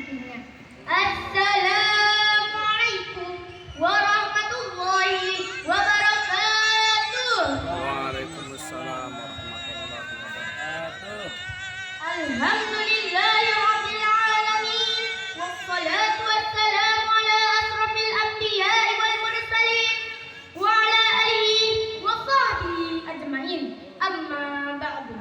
dunia. Assalamualaikum warahmatullahi wabarakatuh. Waalaikumsalam warahmatullahi wabarakatuh. Alhamdulillahirabbil alamin wassalatu wassalamu ala asrofil anbiya'i wal mursalin wa ala alihi wa sahbihi ajmain. Amma ba'du.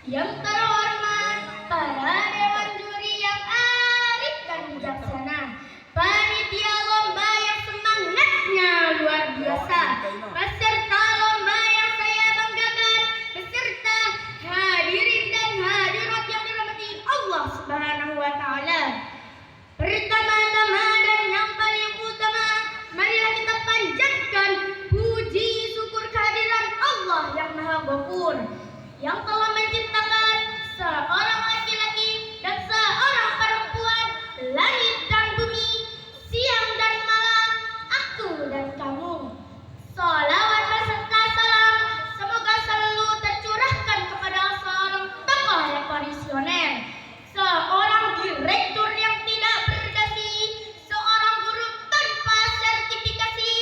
Yang terhormat para dewan juri yang arif dan bijaksana, panitia lomba yang semangatnya luar biasa, peserta lomba yang saya banggakan, beserta hadirin dan hadirat yang dirahmati Allah Subhanahu wa taala. Pertama-tama dan yang paling utama, marilah kita panjatkan puji syukur kehadiran Allah yang Maha Ghafur, yang telah menciptakan seorang laki-laki dan seorang perempuan, langit dan bumi, siang dan malam, aku dan kamu. Salawat beserta salam semoga selalu tercurahkan kepada seorang tokoh yang visioner, seorang direktur yang tidak berdasi, seorang guru tanpa sertifikasi.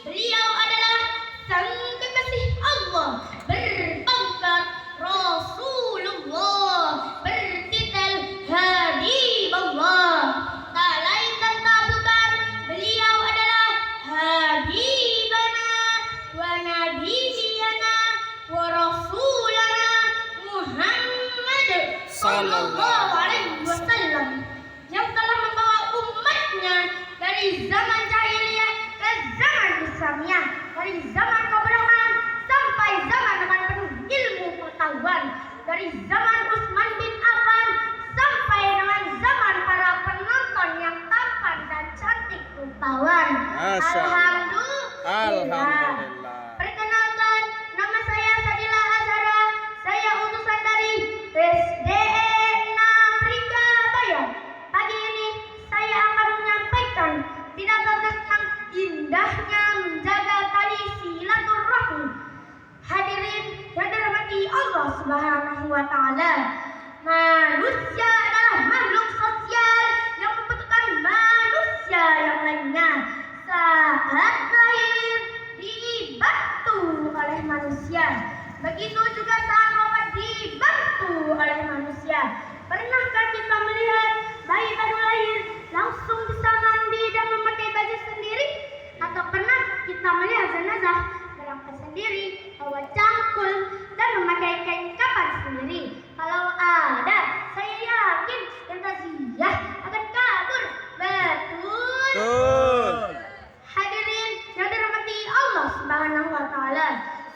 Beliau adalah sang kekasih Allah, berpangkat Rasulullah, bertitel Habibullah. Tak lain dan tak bukan, beliau adalah Habibana wa Nabiyana wa Rasulana Muhammad sallallahu alaihi wasallam, yang telah membawa umatnya dari zaman jahiliyah ke zaman Islamiyah, dari zaman kebraman sampai zaman dengan penuh ilmu pengetahuan, dari zaman Utsman bin Affan sampai dengan zaman para penonton yang tampan dan cantik rupawan. Masya Allah. Alhamdulillah. Perkenalkan, nama saya Sadila Azhara. Saya utusan dari SDN Namrika Bayan. Pagi ini saya akan menyampaikan pidato tentang indahnya menjaga tali silaturahmi. Hadirin yang dirahmati Allah Subhanahu wa taala, manusia adalah makhluk sosial yang membutuhkan manusia yang lainnya. Saat lahir dibantu oleh manusia, begitu juga saat wafat dibantu oleh manusia. Pernahkah kita melihat bayi baru lahir langsung bisa mandi dan memakai baju sendiri? Atau pernah kita melihat jenazah berangkat sendiri, bawa cangkul dan memakai kain kafan sendiri? Kalau ada, saya yakin yang taziah akan kabur. Betul. Hadirin yang dirahmati Allah Subhanahu wa taala,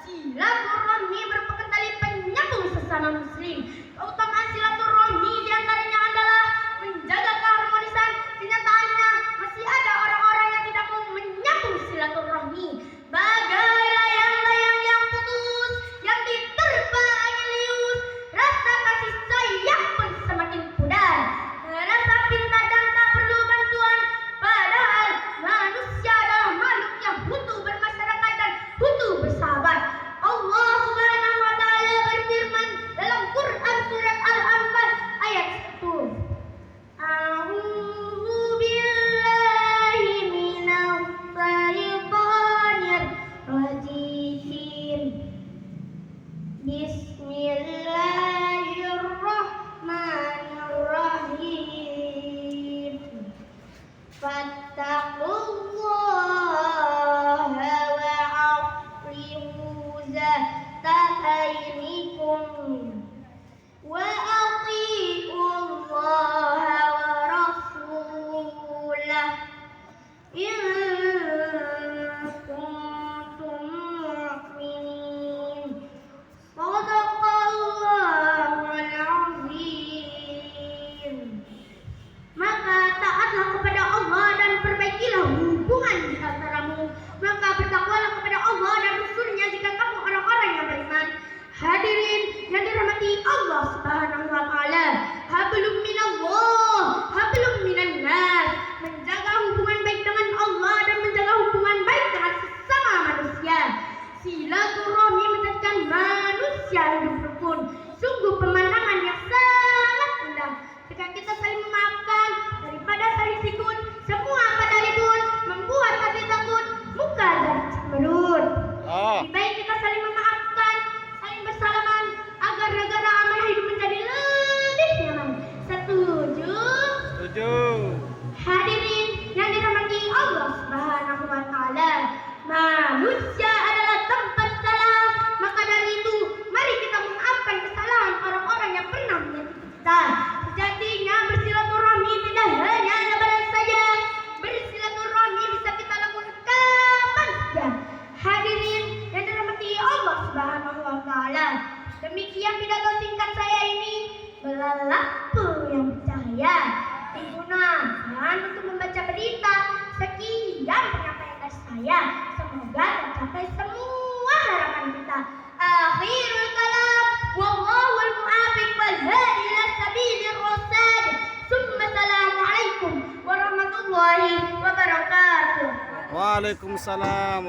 silaturahmi merupakan tali penyambung sesama muslim. Keutamaan silaturahmi diantaranya adalah menjaga keharmonisan. Kenyataannya masih ada orang-orang yang tidak mau menyambung silaturahmi. Bagai layang-layang yang putus, yang diterpa angin lius, rasa kasih sayang pun semakin pudar. Rasa pintar dan tak perlu bantuan, padahal manusia adalah makhluk yang butuh bermasyarakat dan butuh bersahabat. Allah Subhanahu wa taala berfirman dalam Quran surat Al-Anfal ayat 1. A'udzu billahi minasy syaithanir rajim. Bismillahirrahmanirrahim. Fattaqullaha wa a'limu zata bainikum wa ati'ullaha wa rasulah in kuntum mu'minin. Shadaqallahul azim. Maka taatlah kepada Allah dan manusia. Semoga tercapai semua harapan kita. Akhirul kalam, wallahul muwaffiq wal hadi ila sabilir rasyad. Assalamualaikum warahmatullahi wabarakatuh. Waalaikumsalam.